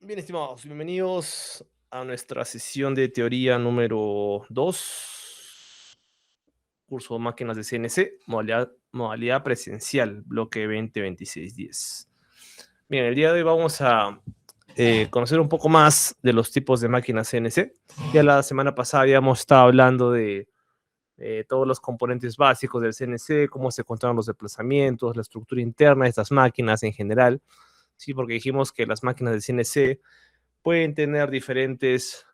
Bien, estimados, bienvenidos a nuestra sesión de teoría número 2, curso Máquinas de CNC, modalidad presencial, bloque 2026-10. Bien, el día de hoy vamos a conocer un poco más de los tipos de máquinas CNC. Ya la semana pasada habíamos estado hablando de todos los componentes básicos del CNC, cómo se controlan los desplazamientos, la estructura interna de estas máquinas en general, ¿sí? Porque dijimos que las máquinas de CNC pueden tener diferentes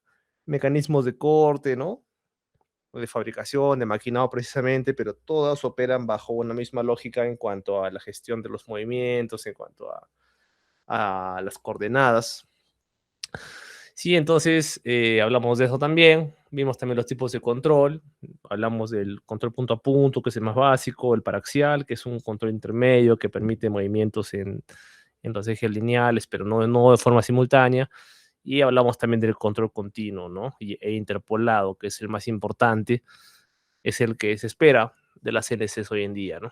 mecanismos de corte, ¿no? O de fabricación, de maquinado precisamente, pero todas operan bajo una misma lógica en cuanto a la gestión de los movimientos, en cuanto a las coordenadas. Sí, entonces hablamos de eso también. Vimos también los tipos de control. Hablamos del control punto a punto, que es el más básico, el paraxial, que es un control intermedio que permite movimientos en los ejes lineales, pero no de forma simultánea. Y hablamos también del control continuo, ¿no? E interpolado, que es el más importante, es el que se espera de las CNCs hoy en día, ¿no?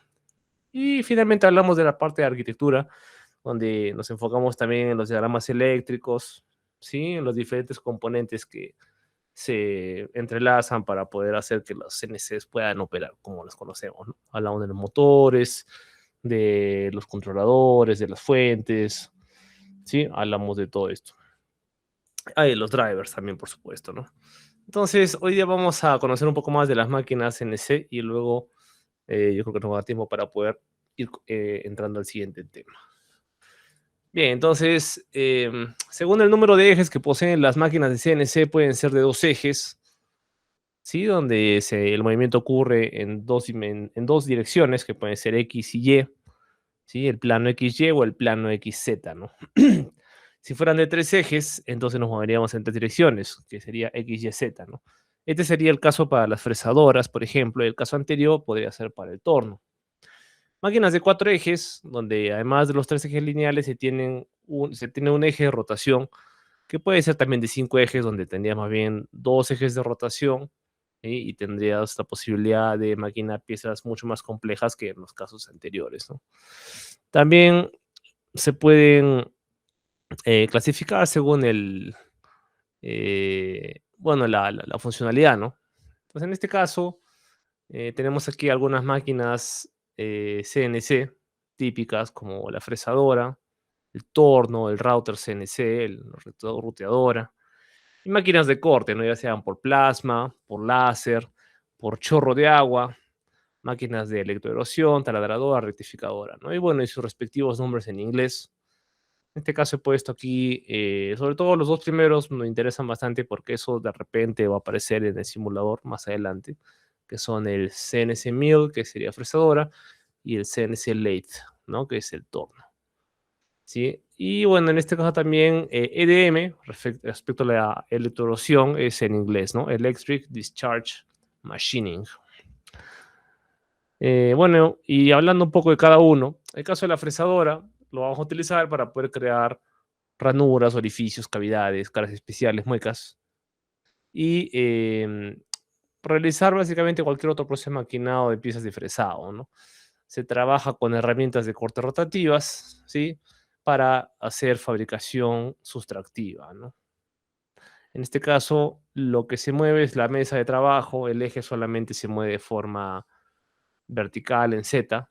Y finalmente hablamos de la parte de arquitectura, donde nos enfocamos también en los diagramas eléctricos, ¿sí? En los diferentes componentes que se entrelazan para poder hacer que los CNCs puedan operar como los conocemos, ¿no? Hablamos de los motores, de los controladores, de las fuentes, ¿sí? Hablamos de todo esto. Hay los drivers también, por supuesto, ¿no? Entonces, hoy día vamos a conocer un poco más de las máquinas CNC y luego yo creo que nos va a dar tiempo para poder ir entrando al siguiente tema. Bien, entonces, según el número de ejes que poseen las máquinas de CNC, pueden ser de 2 ejes, ¿sí? Donde el movimiento ocurre en dos direcciones, que pueden ser X y Y, ¿sí? El plano XY o el plano XZ, ¿no? Si fueran de 3 ejes, entonces nos moveríamos en 3 direcciones, que sería X, Y, Z, ¿no? Este sería el caso para las fresadoras, por ejemplo, y el caso anterior podría ser para el torno. Máquinas de 4 ejes, donde además de los 3 ejes lineales se tiene un eje de rotación, que puede ser también de 5 ejes, donde tendrías más bien 2 ejes de rotación, ¿sí? Y tendrías la posibilidad de maquinar piezas mucho más complejas que en los casos anteriores, ¿no? También se pueden clasificar según bueno, la funcionalidad, ¿no? Entonces, en este caso, tenemos aquí algunas máquinas CNC típicas como la fresadora, el torno, el router CNC, la ruteadora, y máquinas de corte, ¿no? Ya sean por plasma, por láser, por chorro de agua, máquinas de electroerosión, taladradora, rectificadora, ¿no? Y bueno, y sus respectivos nombres en inglés. En este caso he puesto aquí, sobre todo los dos primeros me interesan bastante porque eso de repente va a aparecer en el simulador más adelante, que son el CNC Mill, que sería fresadora, y el CNC Lathe, ¿no? Que es el torno, ¿sí? Y bueno, en este caso también EDM, respecto a la electroerosión, es en inglés, ¿no? Electric Discharge Machining. Bueno, y hablando un poco de cada uno, el caso de la fresadora lo vamos a utilizar para poder crear ranuras, orificios, cavidades, caras especiales, muecas y realizar básicamente cualquier otro proceso maquinado de piezas de fresado, ¿no? Se trabaja con herramientas de corte rotativas, ¿sí? Para hacer fabricación sustractiva, ¿no? En este caso, lo que se mueve es la mesa de trabajo, el eje solamente se mueve de forma vertical en Z,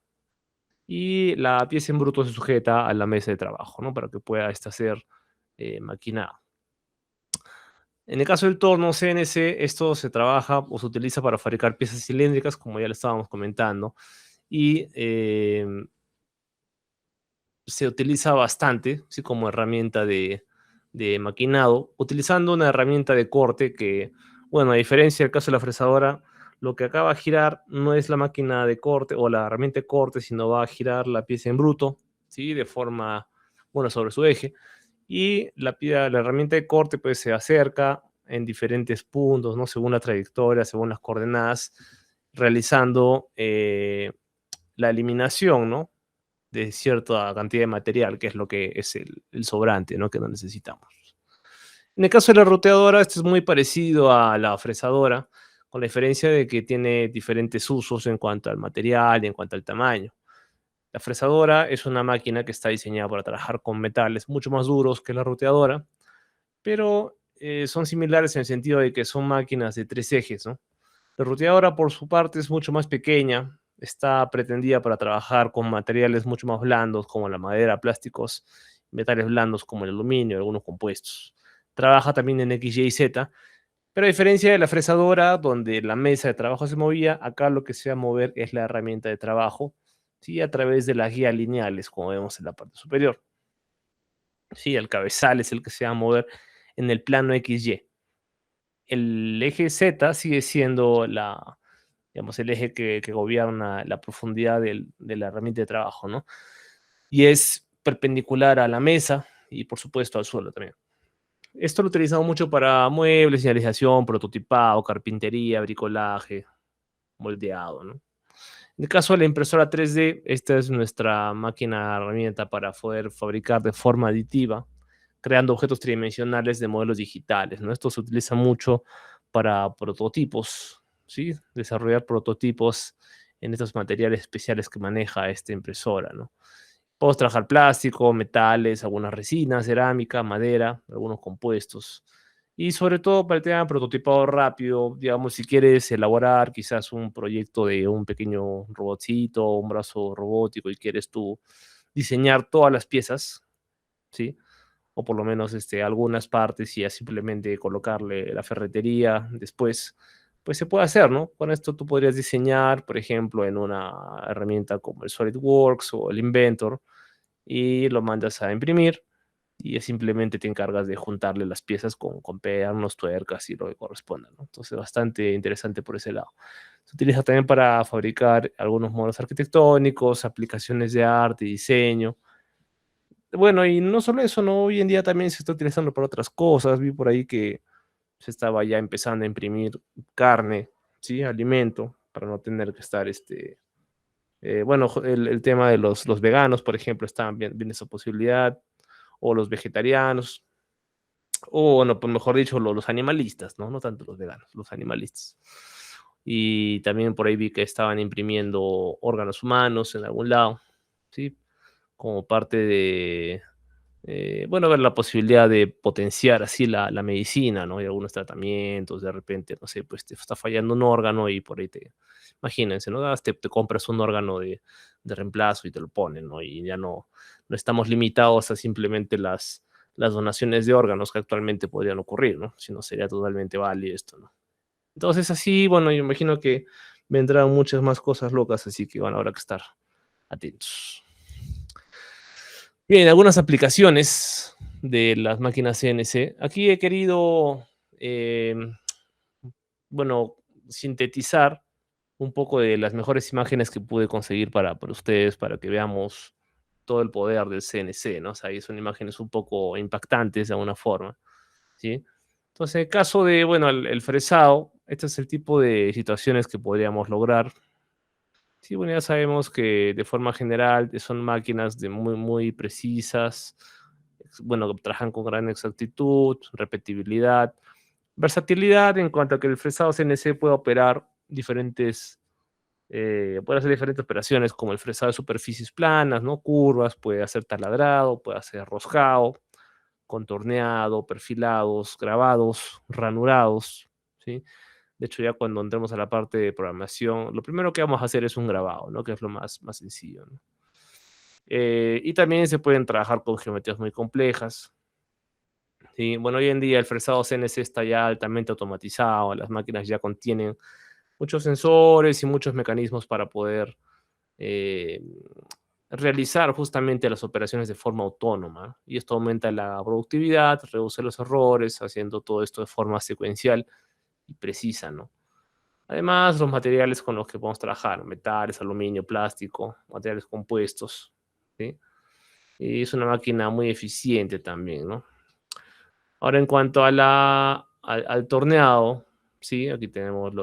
y la pieza en bruto se sujeta a la mesa de trabajo, ¿no? Para que pueda esta ser maquinada. En el caso del torno CNC, esto se trabaja o se utiliza para fabricar piezas cilíndricas, como ya lo estábamos comentando, y se utiliza bastante, ¿sí? Como herramienta de maquinado, utilizando una herramienta de corte que, bueno, a diferencia del caso de la fresadora, lo que acaba de girar no es la máquina de corte o la herramienta de corte, sino va a girar la pieza en bruto, ¿sí? De forma, bueno, sobre su eje. Y la herramienta de corte pues se acerca en diferentes puntos, ¿no? Según la trayectoria, según las coordenadas, realizando la eliminación, ¿no? De cierta cantidad de material, que es lo que es el sobrante, ¿no? Que no necesitamos. En el caso de la roteadora, esto es muy parecido a la fresadora, con la diferencia de que tiene diferentes usos en cuanto al material y en cuanto al tamaño. La fresadora es una máquina que está diseñada para trabajar con metales mucho más duros que la roteadora, pero son similares en el sentido de que son máquinas de 3 ejes, ¿no? La ruteadora, por su parte, es mucho más pequeña, está pretendida para trabajar con materiales mucho más blandos, como la madera, plásticos, metales blandos como el aluminio, algunos compuestos. Trabaja también en X, Y, Z, pero a diferencia de la fresadora, donde la mesa de trabajo se movía, acá lo que se va a mover es la herramienta de trabajo, ¿sí? A través de las guías lineales, como vemos en la parte superior. Sí, el cabezal es el que se va a mover en el plano XY. El eje Z sigue siendo digamos, el eje que gobierna la profundidad de la herramienta de trabajo, ¿no? Y es perpendicular a la mesa y, por supuesto, al suelo también. Esto lo utilizamos mucho para muebles, señalización, prototipado, carpintería, bricolaje, moldeado, ¿no? En el caso de la impresora 3D, esta es nuestra máquina herramienta para poder fabricar de forma aditiva, creando objetos tridimensionales de modelos digitales, ¿no? Esto se utiliza mucho para prototipos, ¿sí? Desarrollar prototipos en estos materiales especiales que maneja esta impresora, ¿no? Podemos trabajar plástico, metales, algunas resinas, cerámica, madera, algunos compuestos. Y sobre todo para el tema de prototipado rápido, digamos, si quieres elaborar quizás un proyecto de un pequeño robotcito, un brazo robótico y quieres tú diseñar todas las piezas, ¿sí? O por lo menos algunas partes y ya simplemente colocarle la ferretería después, pues se puede hacer, ¿no? Con esto tú podrías diseñar, por ejemplo, en una herramienta como el SolidWorks o el Inventor y lo mandas a imprimir y ya simplemente te encargas de juntarle las piezas con pernos, tuercas y lo que corresponda, ¿no? Entonces, bastante interesante por ese lado. Se utiliza también para fabricar algunos modelos arquitectónicos, aplicaciones de arte y diseño. Bueno, y no solo eso, ¿no? Hoy en día también se está utilizando para otras cosas. Vi por ahí que se estaba ya empezando a imprimir carne, ¿sí? Alimento, para no tener que estar, bueno, el tema de los veganos, por ejemplo, están bien esa posibilidad, o los vegetarianos, o bueno, pues mejor dicho, los animalistas, ¿no? No tanto los veganos, los animalistas. Y también por ahí vi que estaban imprimiendo órganos humanos en algún lado, ¿sí? Como parte de, bueno, ver la posibilidad de potenciar así la medicina, ¿no? Y algunos tratamientos, de repente, no sé, pues te está fallando un órgano y por ahí imagínense, ¿no? Te compras un órgano de reemplazo y te lo ponen, ¿no? Y ya no estamos limitados a simplemente las donaciones de órganos que actualmente podrían ocurrir, ¿no? Si no sería totalmente válido esto, ¿no? Entonces así, bueno, yo imagino que vendrán muchas más cosas locas, así que van habrá que estar atentos. Bien, algunas aplicaciones de las máquinas CNC. Aquí he querido, bueno, sintetizar un poco de las mejores imágenes que pude conseguir para ustedes, para que veamos todo el poder del CNC, ¿no? O sea, ahí son imágenes un poco impactantes de alguna forma, ¿sí? Entonces, en el caso de, bueno, el fresado, este es el tipo de situaciones que podríamos lograr. Sí, bueno, ya sabemos que de forma general son máquinas de muy precisas, bueno, trabajan con gran exactitud, repetibilidad, versatilidad en cuanto a que el fresado CNC puede operar puede hacer diferentes operaciones como el fresado de superficies planas, ¿no? Curvas, puede hacer taladrado, puede hacer roscado, contorneado, perfilados, grabados, ranurados, ¿sí? De hecho, ya cuando entremos a la parte de programación, lo primero que vamos a hacer es un grabado, ¿no? Que es lo más sencillo, ¿no? Y también se pueden trabajar con geometrías muy complejas, ¿sí? Bueno, hoy en día el fresado CNC está ya altamente automatizado, las máquinas ya contienen muchos sensores y muchos mecanismos para poder eh, realizar justamente las operaciones de forma autónoma. Y esto aumenta la productividad, reduce los errores, haciendo todo esto de forma secuencial y precisa, ¿no? Además, los materiales con los que podemos trabajar, metales, aluminio, plástico, materiales compuestos, ¿sí? Y es una máquina muy eficiente también, ¿no? Ahora, en cuanto a al torneado, ¿sí? Aquí tenemos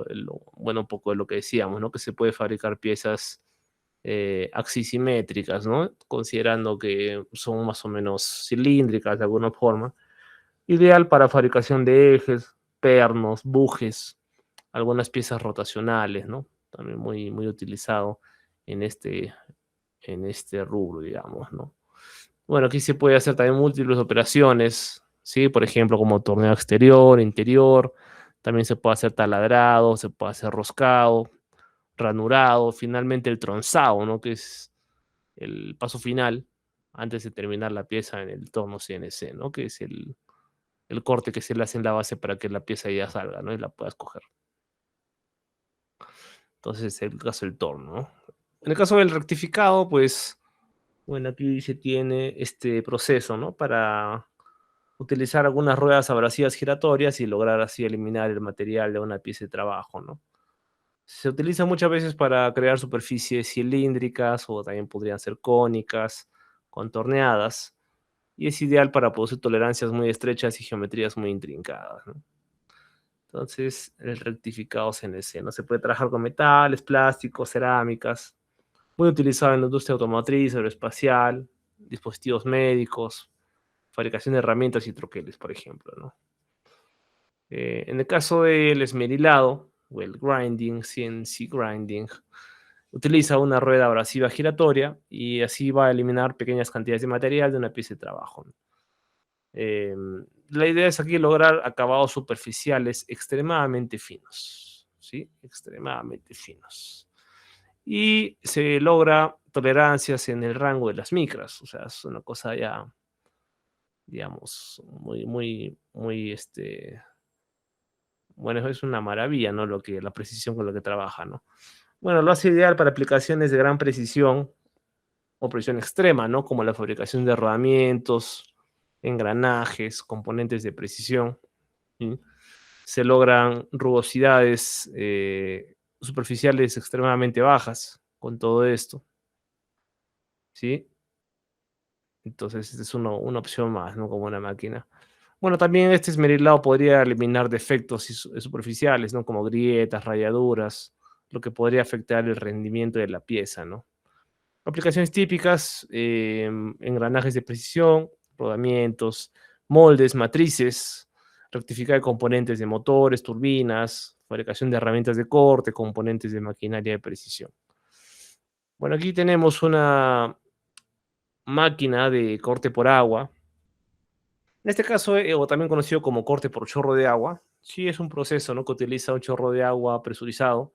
bueno, un poco de lo que decíamos, ¿no? Que se puede fabricar piezas axisimétricas, ¿no? Considerando que son más o menos cilíndricas de alguna forma. Ideal para fabricación de ejes, pernos, bujes, algunas piezas rotacionales, ¿no? También muy utilizado en en este rubro, digamos, ¿no? Bueno, aquí se puede hacer también múltiples operaciones, ¿sí? Por ejemplo, como torneo exterior, interior, también se puede hacer taladrado, se puede hacer roscado, ranurado, finalmente el tronzado, ¿no? Que es el paso final antes de terminar la pieza en el torno CNC, ¿no? Que es el corte que se le hace en la base para que la pieza ya salga, ¿no? Y la puedas coger. Entonces, el caso del torno, ¿no? En el caso del rectificado, pues, bueno, aquí se tiene este proceso, ¿no? Para utilizar algunas ruedas abrasivas giratorias y lograr así eliminar el material de una pieza de trabajo, ¿no? Se utiliza muchas veces para crear superficies cilíndricas o también podrían ser cónicas, contorneadas, y es ideal para producir tolerancias muy estrechas y geometrías muy intrincadas, ¿no? Entonces, el rectificado CNC, ¿no? Se puede trabajar con metales, plásticos, cerámicas, muy utilizado en la industria automotriz, aeroespacial, dispositivos médicos, fabricación de herramientas y troqueles, por ejemplo, ¿no? En el caso del esmerilado o el grinding, CNC grinding, utiliza una rueda abrasiva giratoria y así va a eliminar pequeñas cantidades de material de una pieza de trabajo, ¿no? La idea es aquí lograr acabados superficiales extremadamente finos, ¿sí? Extremadamente finos. Y se logra tolerancias en el rango de las micras, o sea, es una cosa ya, digamos, bueno, es una maravilla, ¿no? La precisión con lo que trabaja, ¿no? Bueno, lo hace ideal para aplicaciones de gran precisión o precisión extrema, ¿no? Como la fabricación de rodamientos, engranajes, componentes de precisión, ¿sí? Se logran rugosidades superficiales extremadamente bajas con todo esto, ¿sí? Entonces, esta es una opción más, ¿no? Como una máquina. Bueno, también este esmerilado podría eliminar defectos superficiales, ¿no? Como grietas, rayaduras, lo que podría afectar el rendimiento de la pieza, ¿no? Aplicaciones típicas, engranajes de precisión, rodamientos, moldes, matrices, rectificar componentes de motores, turbinas, fabricación de herramientas de corte, componentes de maquinaria de precisión. Bueno, aquí tenemos una máquina de corte por agua. En este caso, o también conocido como corte por chorro de agua, sí es un proceso, ¿no? Que utiliza un chorro de agua presurizado,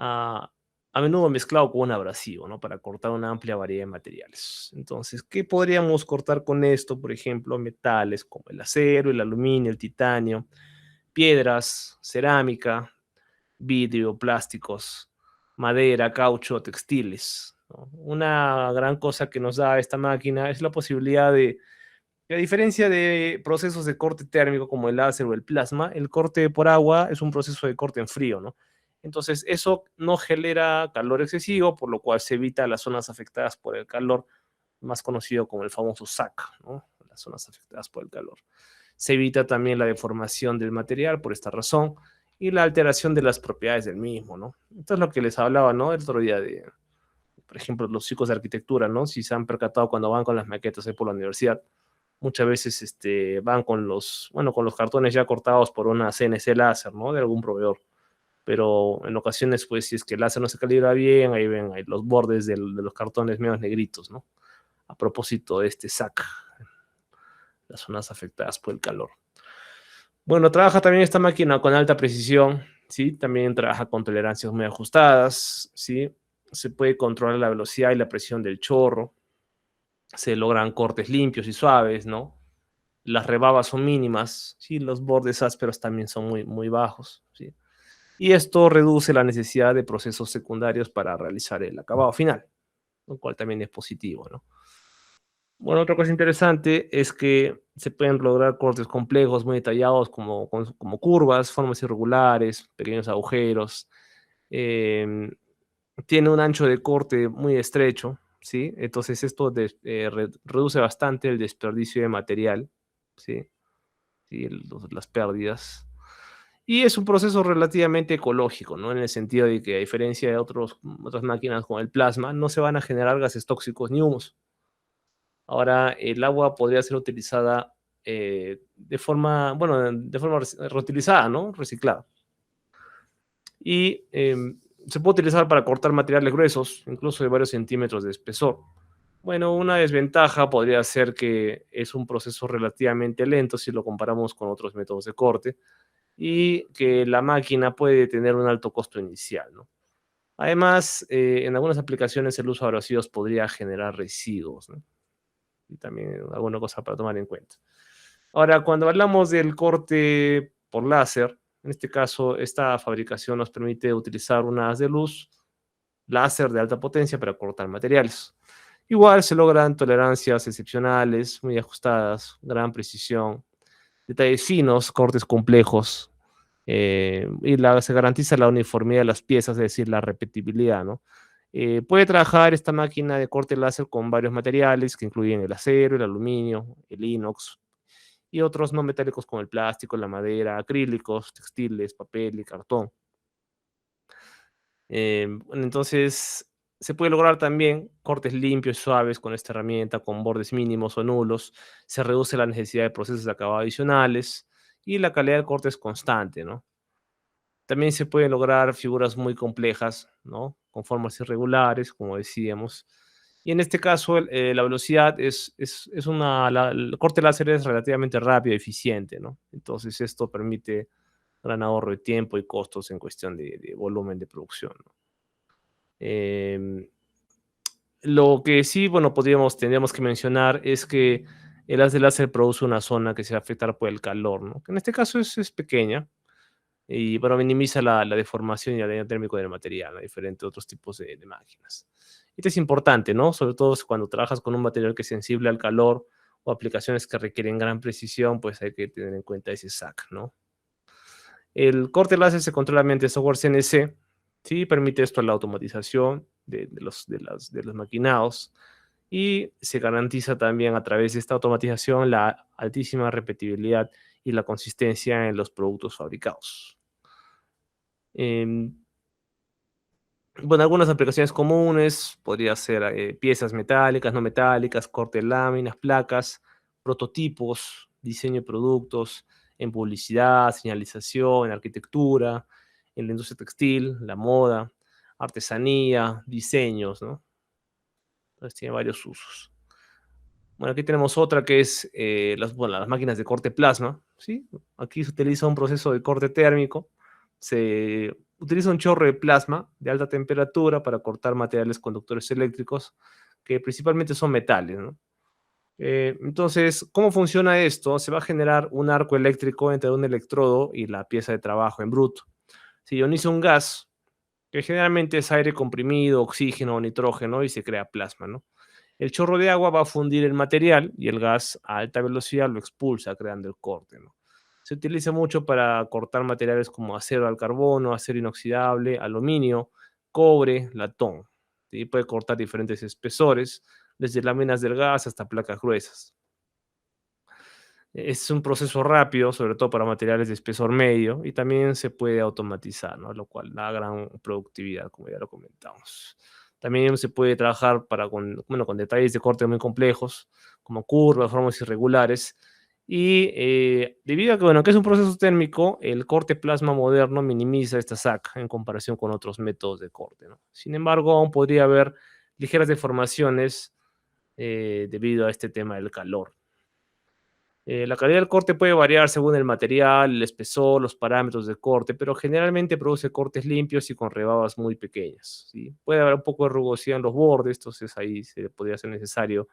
a, a menudo mezclado con un abrasivo, ¿no? Para cortar una amplia variedad de materiales. Entonces, ¿qué podríamos cortar con esto? Por ejemplo, metales como el acero, el aluminio, el titanio, piedras, cerámica, vidrio, plásticos, madera, caucho, textiles, ¿no? Una gran cosa que nos da esta máquina es la posibilidad de que, a diferencia de procesos de corte térmico como el láser o el plasma, el corte por agua es un proceso de corte en frío, ¿no? Entonces, eso no genera calor excesivo, por lo cual se evita las zonas afectadas por el calor, más conocido como el famoso SAC, ¿no? Las zonas afectadas por el calor. Se evita también la deformación del material por esta razón y la alteración de las propiedades del mismo, ¿no? Esto es lo que les hablaba, ¿no? El otro día de, por ejemplo, los chicos de arquitectura, ¿no? Si se han percatado cuando van con las maquetas ahí por la universidad, muchas veces van con con los cartones ya cortados por una CNC láser, ¿no? De algún proveedor. Pero en ocasiones, pues, si es que el láser no se calibra bien, ahí ven ahí los bordes de los cartones medio negritos, ¿no? A propósito de este SAC, las zonas afectadas por el calor. Bueno, trabaja también esta máquina con alta precisión, ¿sí? También trabaja con tolerancias muy ajustadas, ¿sí? Se puede controlar la velocidad y la presión del chorro, se logran cortes limpios y suaves, ¿no? Las rebabas son mínimas, ¿sí? Los bordes ásperos también son muy bajos, ¿sí? Y esto reduce la necesidad de procesos secundarios para realizar el acabado final, lo cual también es positivo, ¿no? Bueno, otra cosa interesante es que se pueden lograr cortes complejos, muy detallados, como curvas, formas irregulares, pequeños agujeros. em, Tiene un ancho de corte muy estrecho, ¿sí? Entonces esto reduce bastante el desperdicio de material, ¿sí? Sí, las pérdidas. Y es un proceso relativamente ecológico, ¿no? En el sentido de que, a diferencia de otras máquinas como el plasma, no se van a generar gases tóxicos ni humos. Ahora, el agua podría ser utilizada de forma reutilizada, ¿no? Reciclada. Y se puede utilizar para cortar materiales gruesos, incluso de varios centímetros de espesor. Bueno, una desventaja podría ser que es un proceso relativamente lento si lo comparamos con otros métodos de corte y que la máquina puede tener un alto costo inicial, ¿no? Además, en algunas aplicaciones el uso de abrasivos podría generar residuos, ¿no? Y también alguna cosa para tomar en cuenta. Ahora, cuando hablamos del corte por láser, en este caso, esta fabricación nos permite utilizar un haz de luz láser de alta potencia para cortar materiales. Igual se logran tolerancias excepcionales, muy ajustadas, gran precisión, detalles finos, cortes complejos, se garantiza la uniformidad de las piezas, es decir, la repetibilidad, ¿no? Puede trabajar esta máquina de corte láser con varios materiales que incluyen el acero, el aluminio, el inox y otros no metálicos como el plástico, la madera, acrílicos, textiles, papel y cartón. Bueno, entonces, se puede lograr también cortes limpios y suaves con esta herramienta, con bordes mínimos o nulos. Se reduce la necesidad de procesos de acabado adicionales y la calidad del corte es constante, ¿no? También se pueden lograr figuras muy complejas, ¿no? Con formas irregulares, como decíamos. Y en este caso, la velocidad el corte láser es relativamente rápido y eficiente, ¿no? Entonces, esto permite gran ahorro de tiempo y costos en cuestión de volumen de producción, ¿no? Em, lo que sí, bueno, tendríamos que mencionar es que el haz de láser produce una zona que se va a afectar por el calor, ¿no? Que en este caso es pequeña y, bueno, minimiza la deformación y el daño térmico del material, a diferente de otros tipos de máquinas. Esto es importante, ¿no? Sobre todo cuando trabajas con un material que es sensible al calor o aplicaciones que requieren gran precisión, pues hay que tener en cuenta ese SAC, ¿no? El corte láser se controla mediante software CNC, sí, permite esto la automatización de los maquinados y se garantiza también a través de esta automatización la altísima repetibilidad y la consistencia en los productos fabricados. Em, bueno, algunas aplicaciones comunes podría ser piezas metálicas, no metálicas, corte de láminas, placas, prototipos, diseño de productos, en publicidad, señalización, en arquitectura, en la industria textil, la moda, artesanía, diseños, ¿no? Entonces tiene varios usos. Bueno, aquí tenemos otra que es las máquinas de corte plasma, ¿sí? Aquí se utiliza un proceso de corte térmico. Se utiliza un chorro de plasma de alta temperatura para cortar materiales conductores eléctricos, que principalmente son metales, ¿no? Entonces, ¿cómo funciona esto? Se va a generar un arco eléctrico entre un electrodo y la pieza de trabajo en bruto. Se ioniza un gas, que generalmente es aire comprimido, oxígeno o nitrógeno, y se crea plasma, ¿no? El chorro de agua va a fundir el material y el gas a alta velocidad lo expulsa, creando el corte, ¿no? Se utiliza mucho para cortar materiales como acero al carbono, acero inoxidable, aluminio, cobre, latón. ¿Sí? Puede cortar diferentes espesores, desde láminas delgadas hasta placas gruesas. Es un proceso rápido, sobre todo para materiales de espesor medio, y también se puede automatizar, ¿no? Lo cual da gran productividad, como ya lo comentamos. También se puede trabajar con detalles de corte muy complejos, como curvas, formas irregulares. Y debido a que, bueno, que es un proceso térmico, el corte plasma moderno minimiza esta SAC en comparación con otros métodos de corte, ¿no? Sin embargo, aún podría haber ligeras deformaciones debido a este tema del calor. La calidad del corte puede variar según el material, el espesor, los parámetros de corte, pero generalmente produce cortes limpios y con rebadas muy pequeñas, ¿sí? Puede haber un poco de rugosidad en los bordes, entonces ahí podría ser necesario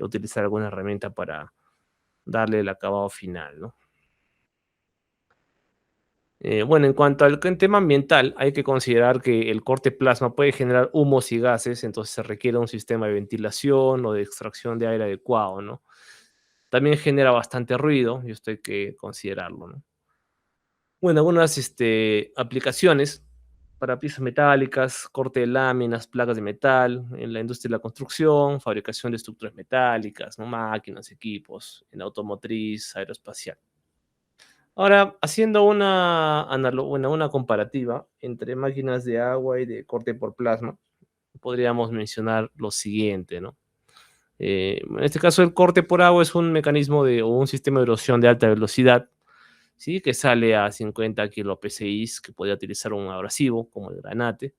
utilizar alguna herramienta para darle el acabado final, ¿no? Bueno, en cuanto al tema ambiental, hay que considerar que el corte plasma puede generar humos y gases, entonces se requiere un sistema de ventilación o de extracción de aire adecuado, ¿no? También genera bastante ruido y esto hay que considerarlo, ¿no? Bueno, algunas aplicaciones para piezas metálicas, corte de láminas, placas de metal, en la industria de la construcción, fabricación de estructuras metálicas, ¿no? Máquinas, equipos, en automotriz, aeroespacial. Ahora, haciendo una comparativa entre máquinas de agua y de corte por plasma, podríamos mencionar lo siguiente, ¿no? En este caso, el corte por agua es un mecanismo o un sistema de erosión de alta velocidad, ¿sí? Que sale a 50 kPa, que podría utilizar un abrasivo como el granate.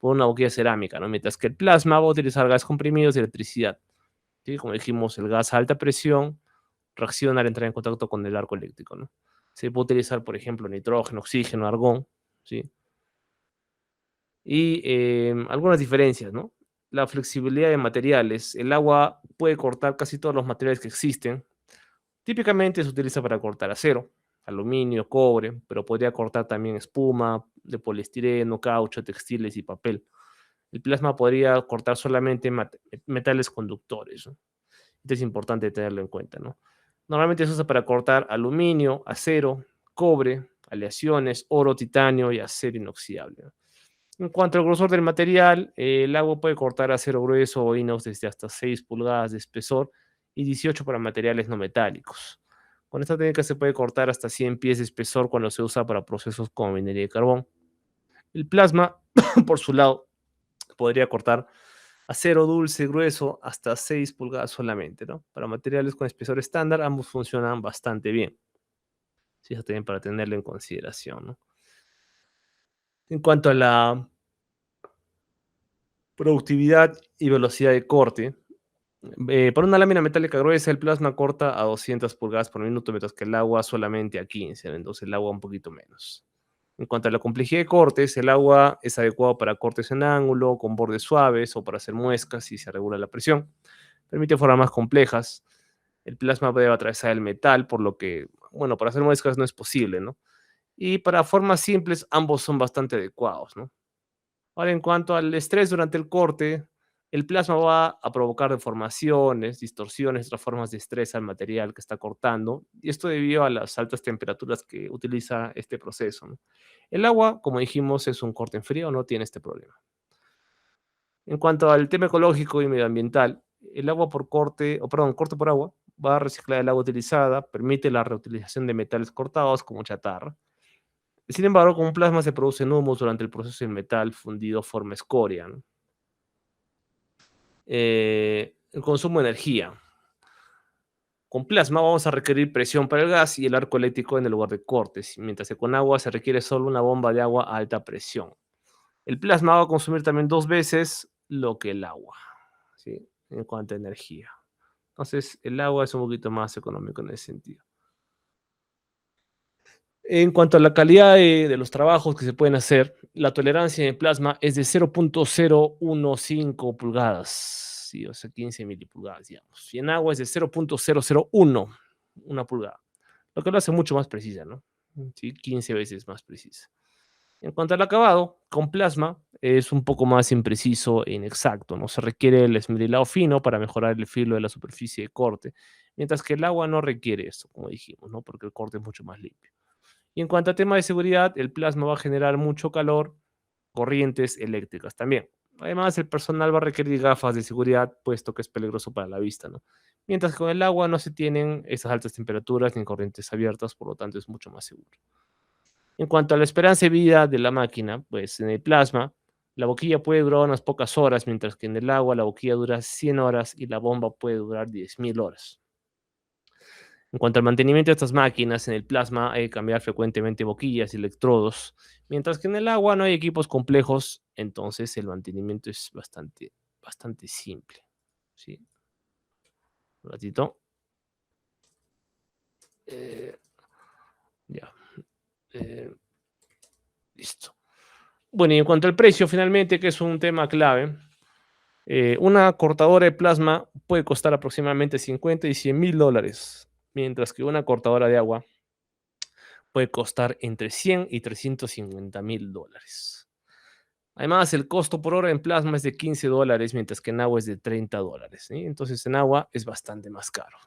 por una boquilla cerámica, ¿no? Mientras que el plasma va a utilizar gas comprimidos y electricidad, ¿sí? Como dijimos, el gas a alta presión reacciona al entrar en contacto con el arco eléctrico, ¿no? Se puede utilizar, por ejemplo, nitrógeno, oxígeno, argón, ¿sí? Y algunas diferencias, ¿no? La flexibilidad de materiales. El agua puede cortar casi todos los materiales que existen. Típicamente se utiliza para cortar acero, aluminio, cobre, pero podría cortar también espuma de poliestireno, caucho, textiles y papel. El plasma podría cortar solamente metales conductores, ¿no? Esto es importante tenerlo en cuenta, ¿no? Normalmente se usa para cortar aluminio, acero, cobre, aleaciones, oro, titanio y acero inoxidable, ¿no? En cuanto al grosor del material, el agua puede cortar acero grueso o inox desde hasta 6 pulgadas de espesor y 18 para materiales no metálicos. Con esta técnica se puede cortar hasta 100 pies de espesor cuando se usa para procesos como minería de carbón. El plasma, por su lado, podría cortar acero dulce grueso hasta 6 pulgadas solamente, ¿no? Para materiales con espesor estándar, ambos funcionan bastante bien. Sí, eso también para tenerlo en consideración, ¿no? En cuanto a la productividad y velocidad de corte, para una lámina metálica gruesa, el plasma corta a 200 pulgadas por minuto, mientras que el agua solamente a 15, ¿no? Entonces el agua un poquito menos. En cuanto a la complejidad de cortes, el agua es adecuado para cortes en ángulo, con bordes suaves o para hacer muescas si se regula la presión. Permite formas más complejas. El plasma debe atravesar el metal, por lo que, bueno, para hacer muescas no es posible, ¿no? Y para formas simples, ambos son bastante adecuados, ¿no? Ahora, en cuanto al estrés durante el corte, el plasma va a provocar deformaciones, distorsiones, otras formas de estrés al material que está cortando, y esto debido a las altas temperaturas que utiliza este proceso, ¿no? El agua, como dijimos, es un corte en frío, no tiene este problema. En cuanto al tema ecológico y medioambiental, el agua por corte, o perdón, corte por agua, va a reciclar el agua utilizada, permite la reutilización de metales cortados como chatarra. Sin embargo, con plasma se producen humos durante el proceso y el metal fundido forma escoria, ¿no? El consumo de energía. Con plasma vamos a requerir presión para el gas y el arco eléctrico en el lugar de cortes, mientras que con agua se requiere solo una bomba de agua a alta presión. El plasma va a consumir también 2 veces lo que el agua, ¿sí? En cuanto a energía. Entonces, el agua es un poquito más económico en ese sentido. En cuanto a la calidad de los trabajos que se pueden hacer, la tolerancia en plasma es de 0.015 pulgadas, sí, o sea, 15 milipulgadas, digamos. Y en agua es de 0.001, una pulgada, lo que lo hace mucho más precisa, ¿no? Sí, 15 veces más precisa. En cuanto al acabado, con plasma es un poco más impreciso e inexacto, ¿no? Se requiere el esmerilado fino para mejorar el filo de la superficie de corte, mientras que el agua no requiere esto, como dijimos, ¿no? Porque el corte es mucho más limpio. Y en cuanto a tema de seguridad, el plasma va a generar mucho calor, corrientes eléctricas también. Además, el personal va a requerir gafas de seguridad, puesto que es peligroso para la vista, ¿no? Mientras que con el agua no se tienen esas altas temperaturas ni corrientes abiertas, por lo tanto es mucho más seguro. En cuanto a la esperanza de vida de la máquina, pues en el plasma, la boquilla puede durar unas pocas horas, mientras que en el agua la boquilla dura 100 horas y la bomba puede durar 10.000 horas. En cuanto al mantenimiento de estas máquinas, en el plasma hay que cambiar frecuentemente boquillas y electrodos, mientras que en el agua no hay equipos complejos, entonces el mantenimiento es bastante simple. ¿Sí? Un ratito. Eh, ya. eh, listo. Bueno, y en cuanto al precio, finalmente, que es un tema clave, una cortadora de plasma puede costar aproximadamente 50 y 100 mil dólares, mientras que una cortadora de agua puede costar entre 100 y 350 mil dólares. Además, el costo por hora en plasma es de 15 dólares, mientras que en agua es de 30 dólares, ¿sí? Entonces, en agua es bastante más caro.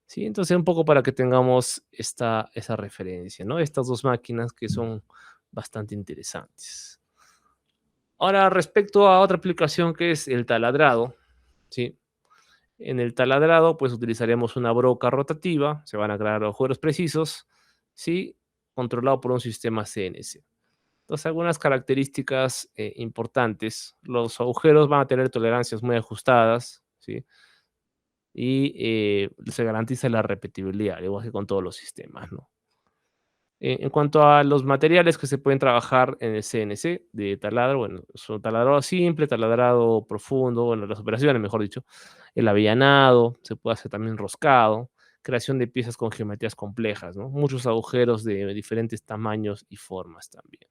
¿Sí? Entonces, un poco para que tengamos esa referencia, ¿no? Estas dos máquinas que son bastante interesantes. Ahora, respecto a otra aplicación que es el taladrado, ¿sí? En el taladrado, pues utilizaremos una broca rotativa, se van a crear agujeros precisos, ¿sí? Controlado por un sistema CNC. Entonces, algunas características importantes. Los agujeros van a tener tolerancias muy ajustadas, ¿sí? Y se garantiza la repetibilidad, igual que con todos los sistemas, ¿no? En cuanto a los materiales que se pueden trabajar en el CNC de taladro, bueno, son taladrado simple, taladrado profundo, bueno, las operaciones, mejor dicho, el avellanado, se puede hacer también roscado, creación de piezas con geometrías complejas, ¿no? Muchos agujeros de diferentes tamaños y formas también.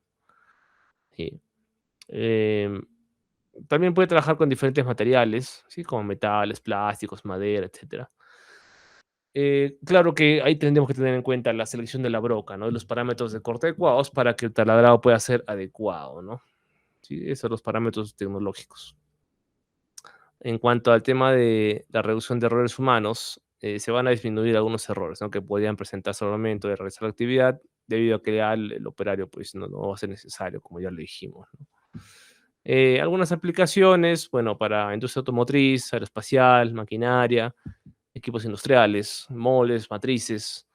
Sí. Em, También puede trabajar con diferentes materiales, ¿sí? Como metales, plásticos, madera, etcétera. Claro que ahí tendremos que tener en cuenta la selección de la broca, ¿no? Y los parámetros de corte adecuados para que el taladrado pueda ser adecuado, ¿no? Sí, esos son los parámetros tecnológicos. En cuanto al tema de la reducción de errores humanos, se van a disminuir algunos errores, ¿no? Que podrían presentarse al momento de realizar la actividad, debido a que ya el operario pues, no va a ser necesario, como ya lo dijimos, ¿no? Algunas aplicaciones, bueno, para industria automotriz, aeroespacial, maquinaria, equipos industriales, moldes, matrices,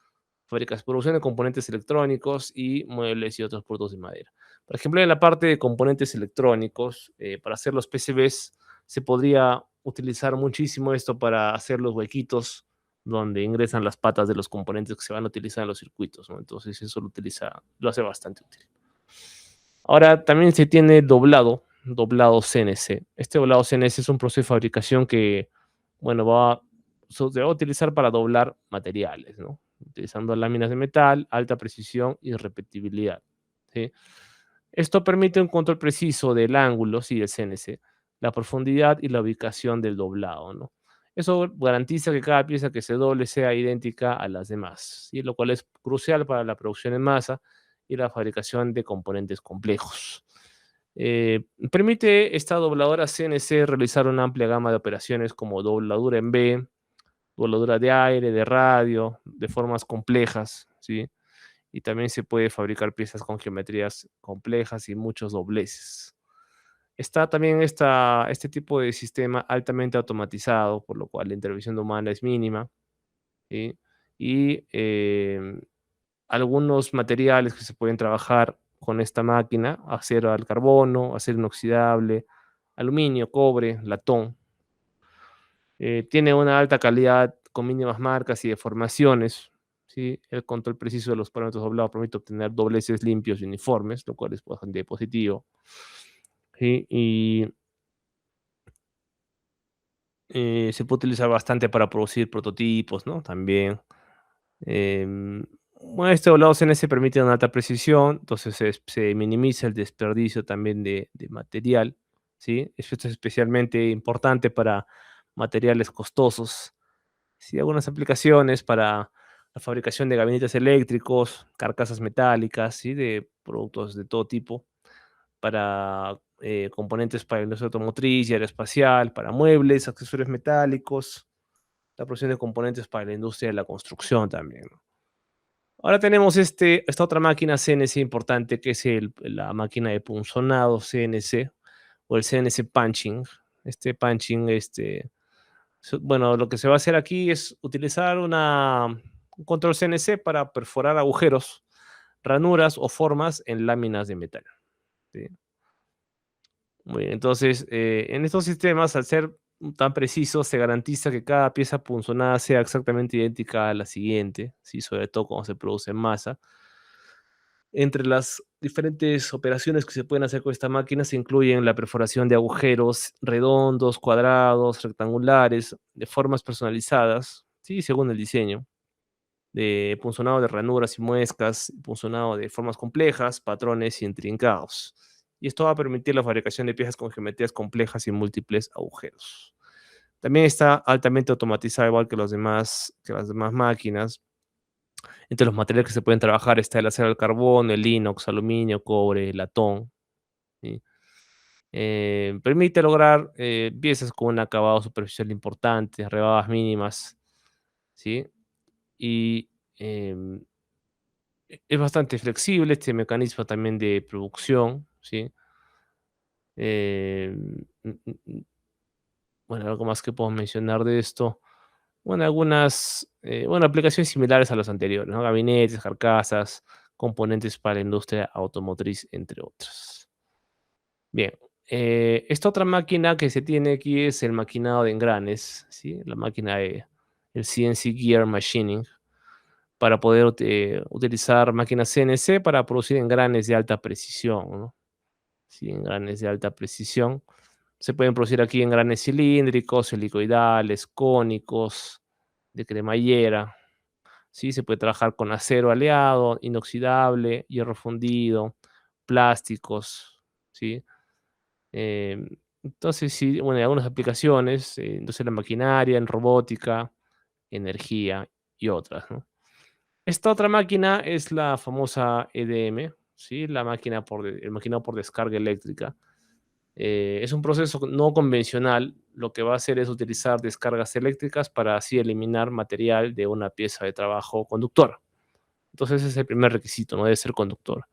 producción de componentes electrónicos y muebles y otros productos de madera. Por ejemplo, en la parte de componentes electrónicos, para hacer los PCBs, se podría utilizar muchísimo esto para hacer los huequitos donde ingresan las patas de los componentes que se van a utilizar en los circuitos, ¿no? Entonces eso lo hace bastante útil. Ahora también se tiene doblado CNC. Este doblado CNC es un proceso de fabricación que, bueno, se va a utilizar para doblar materiales, ¿no? Utilizando láminas de metal, alta precisión y repetibilidad, ¿sí? Esto permite un control preciso del ángulo, sí, del CNC, la profundidad y la ubicación del doblado, ¿no? Eso garantiza que cada pieza que se doble sea idéntica a las demás, ¿sí? Lo cual es crucial para la producción en masa y la fabricación de componentes complejos. Permite esta dobladora CNC realizar una amplia gama de operaciones como dobladura en B, dobladura de aire, de radio, de formas complejas, ¿sí? Y también se puede fabricar piezas con geometrías complejas y muchos dobleces. Está también este tipo de sistema altamente automatizado, por lo cual la intervención humana es mínima, ¿sí? Y algunos materiales que se pueden trabajar con esta máquina: acero al carbono, acero inoxidable, aluminio, cobre, latón. Tiene una alta calidad con mínimas marcas y deformaciones, ¿sí? El control preciso de los parámetros doblados permite obtener dobleces limpios y uniformes, lo cual es bastante positivo, ¿sí? Y se puede utilizar bastante para producir prototipos, ¿no? También. Bueno, este doblado CNC permite una alta precisión, entonces se minimiza el desperdicio también de material, ¿sí? Esto es especialmente importante para materiales costosos. Sí, algunas aplicaciones para la fabricación de gabinetes eléctricos, carcasas metálicas, ¿sí? De productos de todo tipo, para componentes para la industria automotriz y aeroespacial, para muebles, accesorios metálicos, la producción de componentes para la industria de la construcción también, ¿no? Ahora tenemos esta otra máquina CNC importante, que es la máquina de punzonado CNC o el CNC punching. Este punching, bueno, lo que se va a hacer aquí es utilizar un control CNC para perforar agujeros, ranuras o formas en láminas de metal, ¿sí? Muy bien, entonces, en estos sistemas, al ser tan precisos, se garantiza que cada pieza punzonada sea exactamente idéntica a la siguiente, ¿sí? Sobre todo cuando se produce en masa. Entre las diferentes operaciones que se pueden hacer con esta máquina se incluyen la perforación de agujeros redondos, cuadrados, rectangulares, de formas personalizadas, ¿sí? Según el diseño, de punzonado de ranuras y muescas, punzonado de formas complejas, patrones y intrincados. Y esto va a permitir la fabricación de piezas con geometrías complejas y múltiples agujeros. También está altamente automatizada, igual que las demás máquinas. Entre los materiales que se pueden trabajar está el acero al carbón, el inox, aluminio, cobre, latón, ¿sí? Permite lograr piezas con un acabado superficial importante, rebadas mínimas, ¿sí? Y em, es bastante flexible este mecanismo también de producción, ¿sí? Bueno, algo más que puedo mencionar de esto. Bueno, algunas aplicaciones similares a las anteriores, ¿no? Gabinetes, carcasas, componentes para la industria automotriz, entre otras. Bien, esta otra máquina que se tiene aquí es el maquinado de engranes, ¿sí? La máquina de el CNC Gear Machining, para poder utilizar máquinas CNC para producir engranes de alta precisión, ¿no? Sí, engranes de alta precisión. Se pueden producir aquí engranes cilíndricos, helicoidales, cónicos, de cremallera. Sí, se puede trabajar con acero aleado, inoxidable, hierro fundido, plásticos, ¿sí? Em, entonces, sí, bueno, hay algunas aplicaciones, entonces la maquinaria, en robótica, energía y otras, ¿no? Esta otra máquina es la famosa EDM, ¿sí? El maquinado por descarga eléctrica. Es un proceso no convencional. Lo que va a hacer es utilizar descargas eléctricas para así eliminar material de una pieza de trabajo conductora. Entonces, ese es el primer requisito, no debe ser conductor.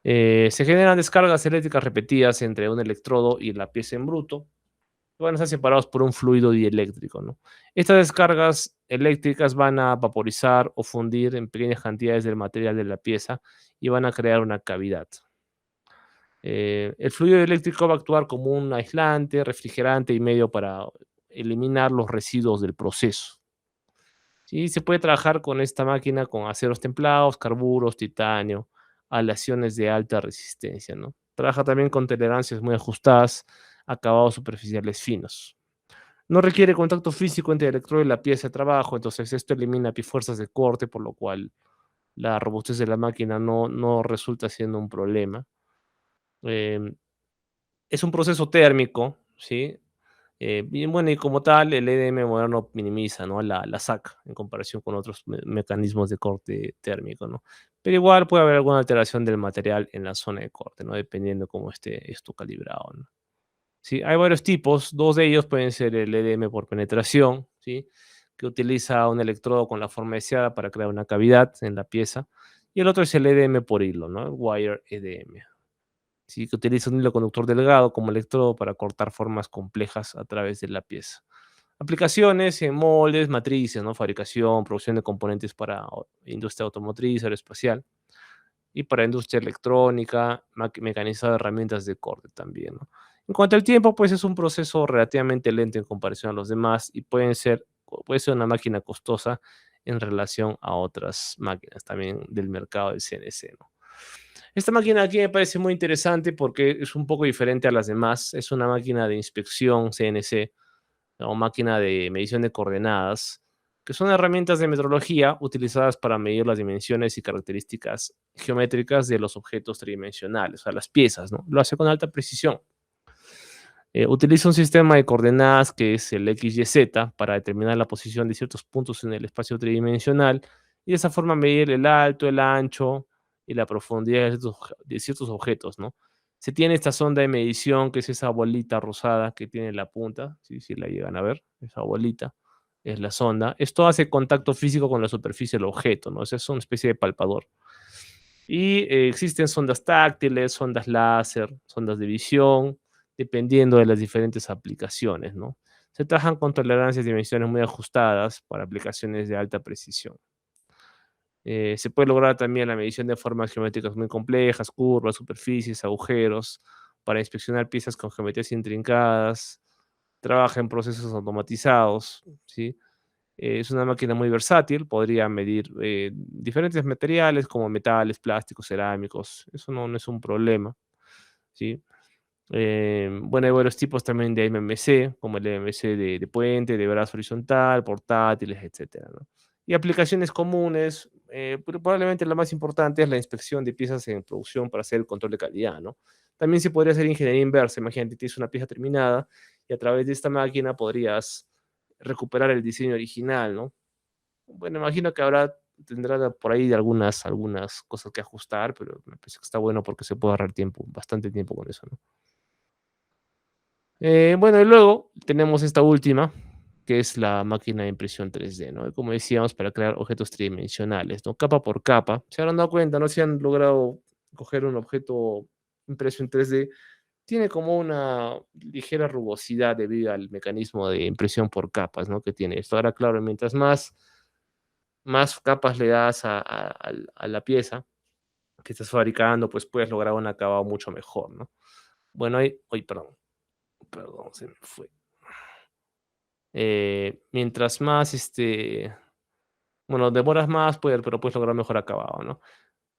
Se generan descargas eléctricas repetidas entre un electrodo y la pieza en bruto, que van a estar separados por un fluido dieléctrico, ¿no? Estas descargas eléctricas van a vaporizar o fundir en pequeñas cantidades del material de la pieza y van a crear una cavidad. El fluido eléctrico va a actuar como un aislante, refrigerante y medio para eliminar los residuos del proceso. Sí, se puede trabajar con esta máquina con aceros templados, carburos, titanio, aleaciones de alta resistencia, ¿no? Trabaja también con tolerancias muy ajustadas, acabados superficiales finos. No requiere contacto físico entre el electrodo y la pieza de trabajo, entonces esto elimina fuerzas de corte, por lo cual la robustez de la máquina no resulta siendo un problema. Em, es un proceso térmico, ¿sí? Bien, bueno, y como tal, el EDM moderno minimiza, ¿no? La SAC en comparación con otros mecanismos de corte térmico, ¿no? Pero igual puede haber alguna alteración del material en la zona de corte, ¿no? Dependiendo cómo esté esto calibrado, ¿no? Sí, hay varios tipos. Dos de ellos pueden ser el EDM por penetración, ¿sí? Que utiliza un electrodo con la forma deseada para crear una cavidad en la pieza. Y el otro es el EDM por hilo, ¿no? El Wire EDM. Sí, que utiliza un hilo conductor delgado como electrodo para cortar formas complejas a través de la pieza. Aplicaciones en moldes, matrices, ¿no? Fabricación, producción de componentes para industria automotriz, aeroespacial y para industria electrónica, mecanizado de herramientas de corte también, ¿no? En cuanto al tiempo, pues es un proceso relativamente lento en comparación a los demás y puede ser una máquina costosa en relación a otras máquinas también del mercado del CNC, ¿no? Esta máquina aquí me parece muy interesante porque es un poco diferente a las demás. Es una máquina de inspección CNC o máquina de medición de coordenadas, que son herramientas de metrología utilizadas para medir las dimensiones y características geométricas de los objetos tridimensionales, o sea, las piezas, ¿no? Lo hace con alta precisión. Utiliza un sistema de coordenadas que es el XYZ para determinar la posición de ciertos puntos en el espacio tridimensional y de esa forma medir el alto, el ancho y la profundidad de ciertos objetos, ¿no? Se tiene esta sonda de medición, que es esa bolita rosada que tiene la punta, si la llegan a ver, esa bolita es la sonda. Esto hace contacto físico con la superficie del objeto, ¿no? O sea, es una especie de palpador. Y existen sondas táctiles, sondas láser, sondas de visión, dependiendo de las diferentes aplicaciones, ¿no? Se trabajan con tolerancias de dimensiones muy ajustadas para aplicaciones de alta precisión. Se puede lograr también la medición de formas geométricas muy complejas, curvas, superficies, agujeros, para inspeccionar piezas con geometrías intrincadas. Trabaja en procesos automatizados, ¿sí? Es una máquina muy versátil, podría medir diferentes materiales como metales, plásticos, cerámicos. Eso no es un problema, ¿sí? Bueno, hay varios tipos también de MMC, como el MMC de puente, de brazo horizontal, portátiles, etcétera, ¿no? Y aplicaciones comunes, pero probablemente la más importante es la inspección de piezas en producción para hacer el control de calidad, ¿no? También se podría hacer ingeniería inversa. Imagínate, tienes una pieza terminada y a través de esta máquina podrías recuperar el diseño original, ¿no? Bueno, imagino que tendrá por ahí algunas cosas que ajustar, pero me parece que está bueno porque se puede ahorrar tiempo, bastante tiempo con eso, ¿no? Bueno, y luego tenemos esta última, que es la máquina de impresión 3D, ¿no? Como decíamos, para crear objetos tridimensionales, ¿no? Capa por capa. Se habrán dado cuenta, ¿no? Si han logrado coger un objeto impreso en 3D, tiene como una ligera rugosidad debido al mecanismo de impresión por capas, ¿no? Que tiene esto. Ahora, claro, mientras más capas le das a la pieza que estás fabricando, pues puedes lograr un acabado mucho mejor, ¿no? Bueno, perdón, se me fue. Mientras más, Bueno, demoras más, pero puedes lograr mejor acabado, ¿no?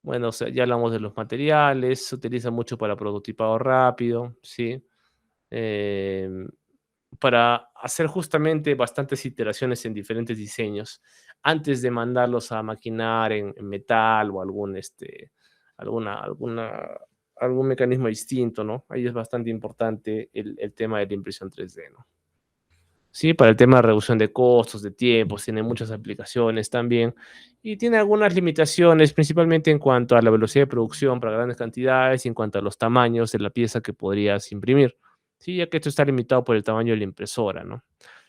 Bueno, o sea, ya hablamos de los materiales, se utiliza mucho para prototipado rápido, ¿sí? Em, para hacer justamente bastantes iteraciones en diferentes diseños antes de mandarlos a maquinar en metal o alguna, alguna, algún mecanismo distinto, ¿no? Ahí es bastante importante el tema de la impresión 3D, ¿no? Sí, para el tema de reducción de costos, de tiempos, tiene muchas aplicaciones también y tiene algunas limitaciones, principalmente en cuanto a la velocidad de producción para grandes cantidades y en cuanto a los tamaños de la pieza que podrías imprimir. Sí, ya que esto está limitado por el tamaño de la impresora, ¿no?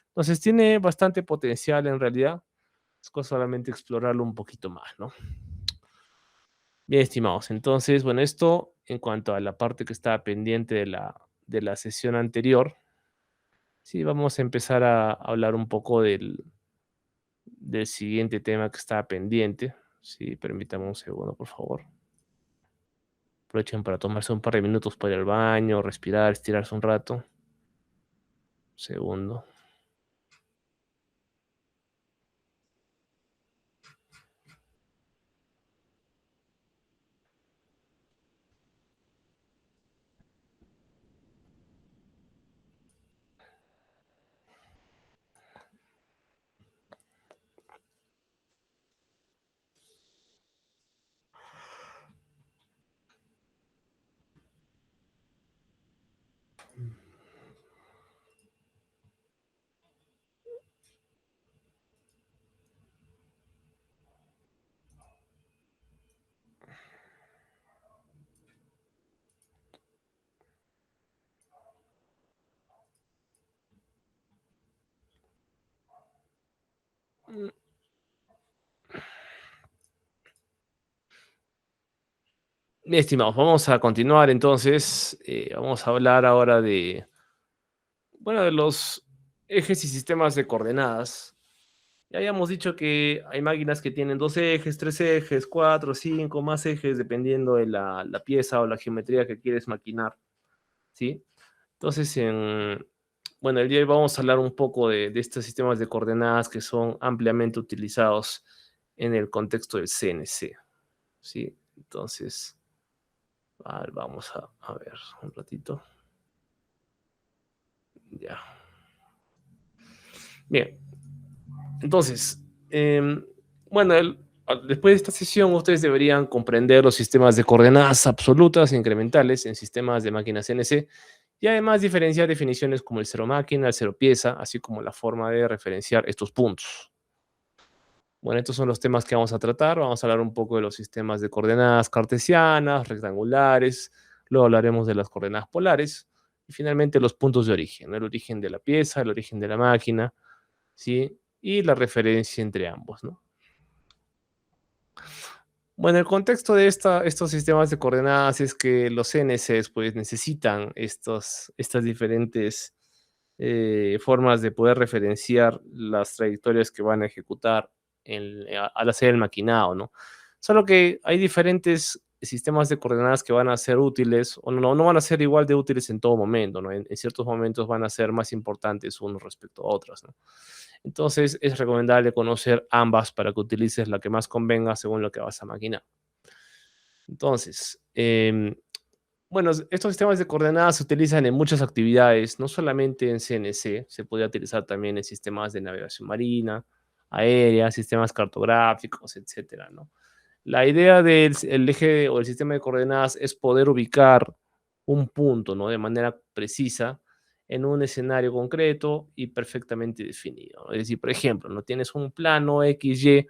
Entonces tiene bastante potencial en realidad, es cosa solamente explorarlo un poquito más, ¿no? Bien, estimados, entonces, bueno, esto en cuanto a la parte que estaba pendiente de la sesión anterior, sí, vamos a empezar a hablar un poco del siguiente tema que estaba pendiente. Sí, permítame un segundo, por favor. Aprovechen para tomarse un par de minutos para ir al baño, respirar, estirarse un rato. Segundo. Mm, Bien, estimados, vamos a continuar entonces. Vamos a hablar ahora bueno, de los ejes y sistemas de coordenadas. Ya habíamos dicho que hay máquinas que tienen dos ejes, tres ejes, cuatro, cinco, más ejes, dependiendo de la pieza o la geometría que quieres maquinar, ¿sí? Entonces, bueno, el día de hoy vamos a hablar un poco de estos sistemas de coordenadas que son ampliamente utilizados en el contexto del CNC, ¿sí? Entonces, vamos a ver un ratito. Ya. Bien, entonces, bueno, después de esta sesión ustedes deberían comprender los sistemas de coordenadas absolutas e incrementales en sistemas de máquinas CNC y además diferenciar definiciones como el cero máquina, el cero pieza, así como la forma de referenciar estos puntos. Bueno, estos son los temas que vamos a tratar. Vamos a hablar un poco de los sistemas de coordenadas cartesianas, rectangulares, luego hablaremos de las coordenadas polares y finalmente los puntos de origen, ¿no? El origen de la pieza, el origen de la máquina, ¿sí? Y la referencia entre ambos, ¿no? Bueno, el contexto de estos sistemas de coordenadas es que los CNCs pues, necesitan estas diferentes formas de poder referenciar las trayectorias que van a ejecutar al hacer el maquinado, ¿no? Solo que hay diferentes sistemas de coordenadas que van a ser útiles o no van a ser igual de útiles en todo momento, ¿no? En ciertos momentos van a ser más importantes unos respecto a otros, ¿no? Entonces es recomendable conocer ambas para que utilices la que más convenga según lo que vas a maquinar. Entonces, bueno, estos sistemas de coordenadas se utilizan en muchas actividades, no solamente en CNC, se puede utilizar también en sistemas de navegación marina, aérea, sistemas cartográficos, etcétera, ¿no? La idea del el eje o el sistema de coordenadas es poder ubicar un punto, ¿no? De manera precisa en un escenario concreto y perfectamente definido, ¿no? Es decir, por ejemplo, no tienes un plano XY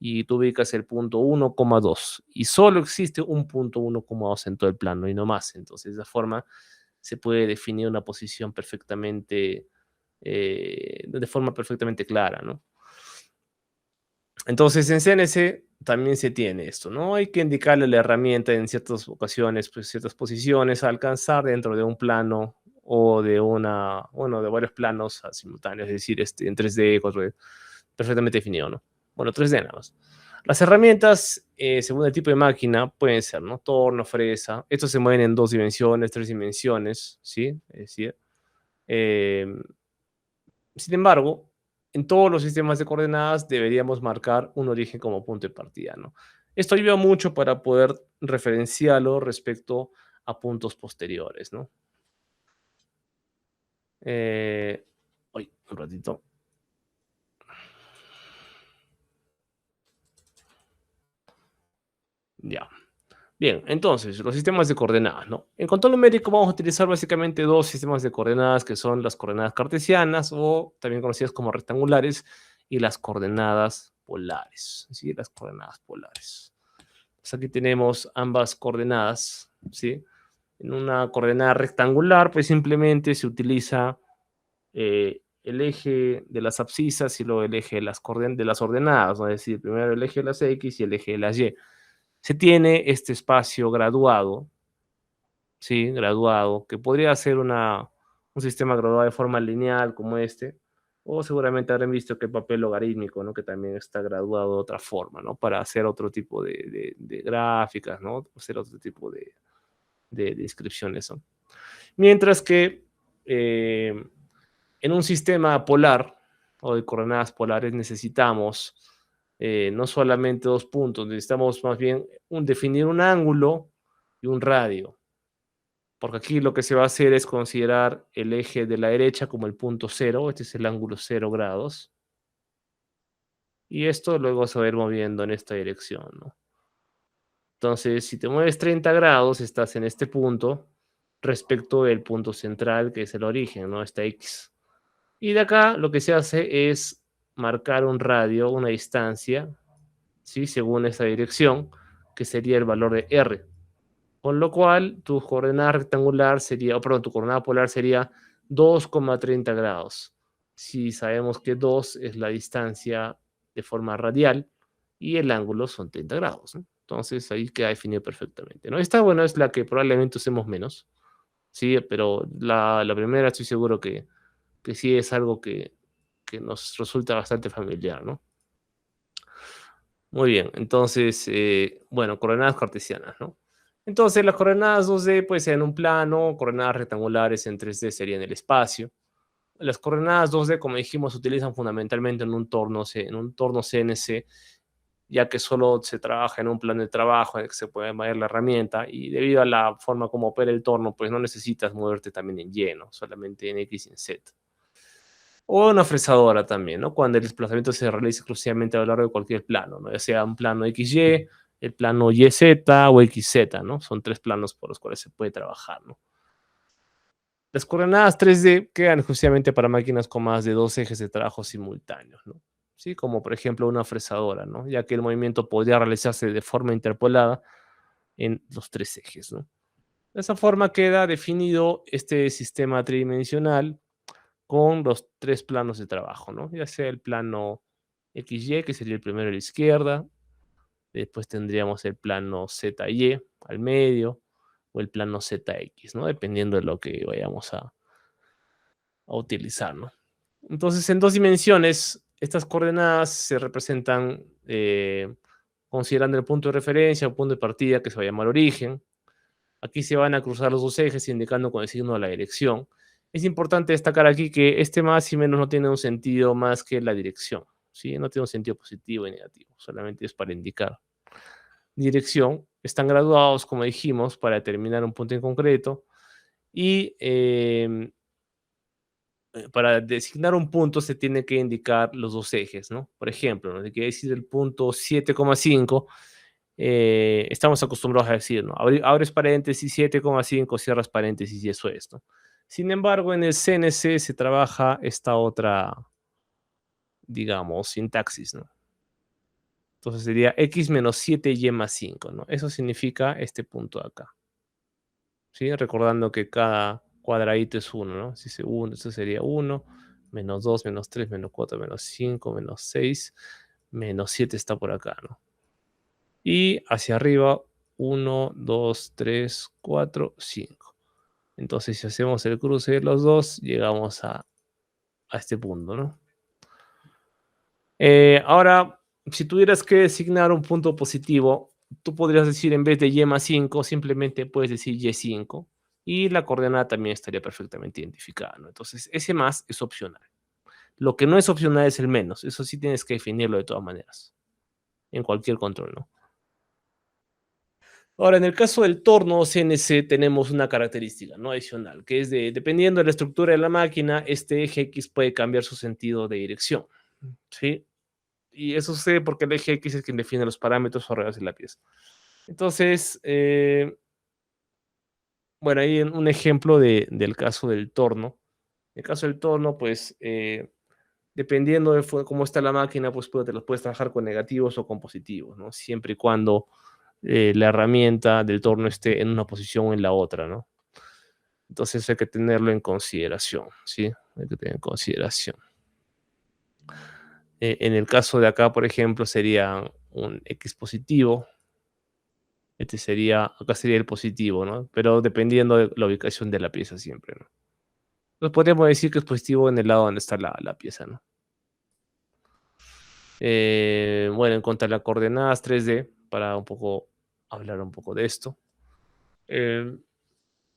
y tú ubicas el punto 1,2 y solo existe un punto 1,2 en todo el plano y no más. Entonces, de esa forma se puede definir una posición perfectamente, de forma perfectamente clara, ¿no? Entonces, en CNC también se tiene esto, ¿no? Hay que indicarle a la herramienta en ciertas ocasiones, pues ciertas posiciones a alcanzar dentro de un plano o bueno, de varios planos simultáneos, es decir, en 3D, 4D, perfectamente definido, ¿no? Bueno, 3D nada más. Las herramientas, según el tipo de máquina, pueden ser, ¿no? Torno, fresa. Estos se mueven en 2 dimensiones, 3 dimensiones, ¿sí? Es decir, eh, sin embargo, en todos los sistemas de coordenadas deberíamos marcar un origen como punto de partida, ¿no? Esto ayuda mucho para poder referenciarlo respecto a puntos posteriores, ¿no? Eh, un ratito. Ya. Bien, entonces, los sistemas de coordenadas, ¿no? En control numérico vamos a utilizar básicamente dos sistemas de coordenadas que son las coordenadas cartesianas o también conocidas como rectangulares y las coordenadas polares, ¿sí? Las coordenadas polares. Pues aquí tenemos ambas coordenadas, ¿sí? En una coordenada rectangular, pues simplemente se utiliza el eje de las abscisas y luego el eje de de las ordenadas, ¿no? Es decir, primero el eje de las X y el eje de las Y. Se tiene este espacio graduado, ¿sí? Graduado, que podría ser un sistema graduado de forma lineal como este, o seguramente habrán visto que el papel logarítmico, ¿no? Que también está graduado de otra forma, ¿no? Para hacer otro tipo de gráficas, ¿no? Hacer otro tipo de inscripciones, ¿no? Mientras que en un sistema polar o de coordenadas polares necesitamos no solamente dos puntos, necesitamos más bien definir un ángulo y un radio, porque aquí lo que se va a hacer es considerar el eje de la derecha como el punto cero, este es el ángulo 0 grados, y esto luego se va a ir moviendo en esta dirección, ¿no? Entonces, si te mueves 30 grados, estás en este punto respecto del punto central, que es el origen, ¿no? Esta X. Y de acá lo que se hace es marcar un radio, una distancia, ¿sí? Según esta dirección, que sería el valor de R. Con lo cual, tu coordenada rectangular sería, o perdón, tu coordenada polar sería 2,30 grados. Si sabemos que 2 es la distancia de forma radial y el ángulo son 30 grados, ¿no? Entonces ahí queda definido perfectamente, ¿no? Esta, bueno, es la que probablemente usemos menos, ¿sí? Pero la primera estoy seguro que sí es algo que nos resulta bastante familiar, ¿no? Muy bien, entonces, bueno, coordenadas cartesianas, ¿no? Entonces, las coordenadas 2D pueden ser en un plano, coordenadas rectangulares en 3D serían el espacio. Las coordenadas 2D, como dijimos, se utilizan fundamentalmente en un torno CNC, ya que solo se trabaja en un plano de trabajo en el que se puede mover la herramienta y debido a la forma como opera el torno, pues no necesitas moverte también en Y, ¿no? Solamente en X y en Z. O una fresadora también, ¿no? Cuando el desplazamiento se realiza exclusivamente a lo largo de cualquier plano, ¿no? Ya sea un plano XY, el plano YZ o XZ, ¿no? Son tres planos por los cuales se puede trabajar, ¿no? Las coordenadas 3D quedan exclusivamente para máquinas con más de dos ejes de trabajo simultáneos, ¿no? Sí, como por ejemplo una fresadora, ¿no? Ya que el movimiento podría realizarse de forma interpolada en los tres ejes, ¿no? De esa forma queda definido este sistema tridimensional con los tres planos de trabajo, ¿no? Ya sea el plano XY, que sería el primero a la izquierda, después tendríamos el plano ZY al medio, o el plano ZX, ¿no? Dependiendo de lo que vayamos a utilizar, ¿no? Entonces, en dos dimensiones, estas coordenadas se representan considerando el punto de referencia o punto de partida que se va a llamar origen. Aquí se van a cruzar los dos ejes indicando con el signo de la dirección. Es importante destacar aquí que este más y menos no tiene un sentido más que la dirección, ¿sí? No tiene un sentido positivo y negativo, solamente es para indicar dirección. Están graduados, como dijimos, para determinar un punto en concreto y para designar un punto se tiene que indicar los dos ejes, ¿no? Por ejemplo, ¿no? Si quiere decir el punto 7,5, estamos acostumbrados a decir, ¿no? Abres paréntesis 7,5, cierras paréntesis y eso es, ¿no? Sin embargo, en el CNC se trabaja esta otra, digamos, sintaxis, ¿no? Entonces sería x menos 7y más 5, ¿no? Eso significa este punto de acá, ¿sí? Recordando que cada cuadradito es uno, ¿no? Si es uno, eso sería uno, menos 2, menos 3, menos 4, menos 5, menos 6, menos 7 está por acá, ¿no? Y hacia arriba, uno, 2, 3, 4, 5. Entonces, si hacemos el cruce de los dos, llegamos a este punto, ¿no? Ahora, si tuvieras que designar un punto positivo, tú podrías decir en vez de y más 5, simplemente puedes decir y5 y la coordenada también estaría perfectamente identificada, ¿no? Entonces, ese más es opcional. Lo que no es opcional es el menos. Eso sí tienes que definirlo de todas maneras, en cualquier control, ¿no? Ahora, en el caso del torno CNC tenemos una característica, ¿no? Adicional, que es dependiendo de la estructura de la máquina, este eje X puede cambiar su sentido de dirección, ¿sí? Y eso sucede porque el eje X es quien define los parámetros o reglas de la pieza. Entonces, bueno, ahí un ejemplo del caso del torno. En el caso del torno, pues, dependiendo de cómo está la máquina, pues te los puedes trabajar con negativos o con positivos, ¿no? Siempre y cuando la herramienta del torno esté en una posición o en la otra, ¿no? Entonces hay que tenerlo en consideración, ¿sí? Hay que tener en consideración. En el caso de acá, por ejemplo, sería un X positivo. Acá sería el positivo, ¿no? Pero dependiendo de la ubicación de la pieza siempre, ¿no? Entonces podríamos decir que es positivo en el lado donde está la pieza, ¿no? Bueno, en cuanto a las coordenadas 3D, para un poco hablar un poco de esto. Eh,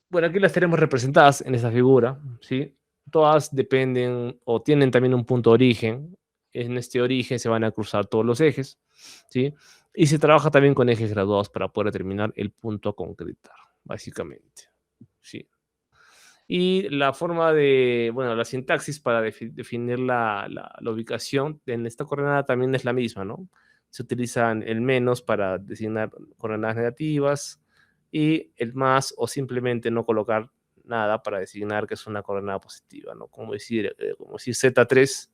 bueno, aquí las tenemos representadas en esa figura, ¿sí? Todas dependen o tienen también un punto de origen. En este origen se van a cruzar todos los ejes, ¿sí? Y se trabaja también con ejes graduados para poder determinar el punto a concretar, básicamente, ¿sí? Y la forma de, bueno, la sintaxis para definir la ubicación en esta coordenada también es la misma, ¿no? Se utilizan el menos para designar coordenadas negativas y el más o simplemente no colocar nada para designar que es una coordenada positiva, ¿no? Como decir Z3,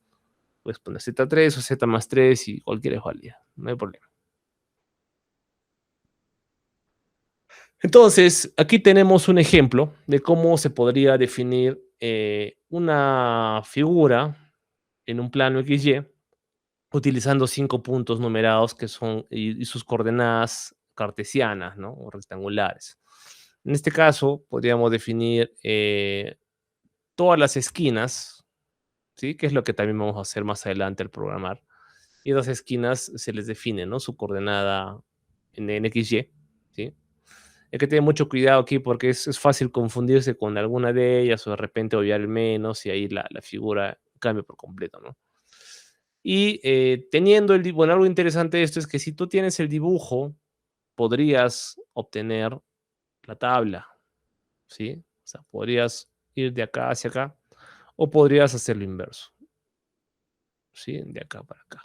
puedes poner Z3 o Z más 3 y cualquiera es válida, no hay problema. Entonces, aquí tenemos un ejemplo de cómo se podría definir una figura en un plano XY utilizando 5 puntos numerados que son y sus coordenadas cartesianas, ¿no? O rectangulares. En este caso, podríamos definir todas las esquinas, ¿sí? Que es lo que también vamos a hacer más adelante al programar. Y las esquinas se les define, ¿no? Su coordenada en XY, ¿sí? Hay que tener mucho cuidado aquí porque es fácil confundirse con alguna de ellas o de repente obviar el menos y ahí la figura cambia por completo, ¿no? Y teniendo bueno, algo interesante de esto es que si tú tienes el dibujo, podrías obtener la tabla, ¿sí? O sea, podrías ir de acá hacia acá o podrías hacer lo inverso, ¿sí? De acá para acá,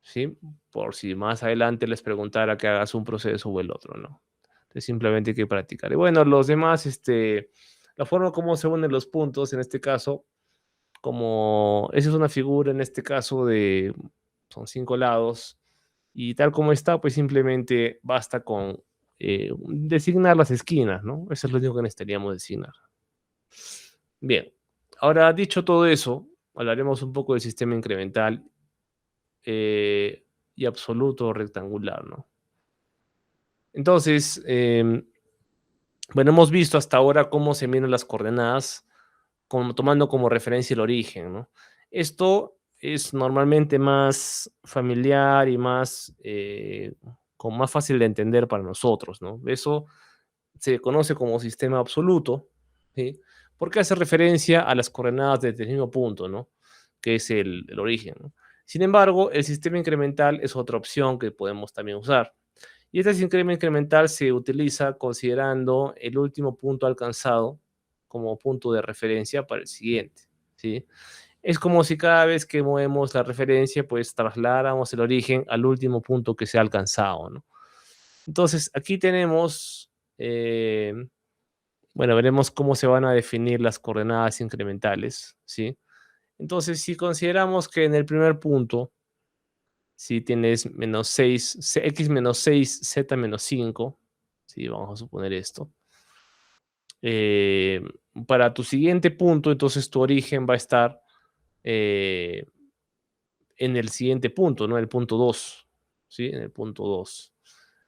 ¿sí? Por si más adelante les preguntara que hagas un proceso o el otro, ¿no? Entonces simplemente hay que practicar. Y bueno, los demás, la forma como se unen los puntos, en este caso, como esa es una figura, en este caso, son 5 lados, y tal como está, pues simplemente basta con designar las esquinas, ¿no? Eso es lo único que necesitaríamos designar. Bien, ahora dicho todo eso, hablaremos un poco del sistema incremental y absoluto rectangular, ¿no? Entonces, bueno, hemos visto hasta ahora cómo se miden las coordenadas tomando como referencia el origen, ¿no? Esto es normalmente más familiar y más, como más fácil de entender para nosotros, ¿no? Eso se conoce como sistema absoluto, ¿sí? Porque hace referencia a las coordenadas desde el mismo punto, ¿no? Que es el origen, ¿no? Sin embargo, el sistema incremental es otra opción que podemos también usar. Y este sistema incremental se utiliza considerando el último punto alcanzado como punto de referencia para el siguiente, ¿sí? Es como si cada vez que movemos la referencia, pues trasladáramos el origen al último punto que se ha alcanzado, ¿no? Entonces, aquí tenemos, eh, bueno, veremos cómo se van a definir las coordenadas incrementales, ¿sí? Entonces, si consideramos que en el primer punto, si tienes menos 6, x menos 6, z menos 5, ¿sí? Vamos a suponer esto. Eh, para tu siguiente punto, entonces tu origen va a estar eh, en el siguiente punto, ¿no? El punto 2, ¿sí? En el punto 2.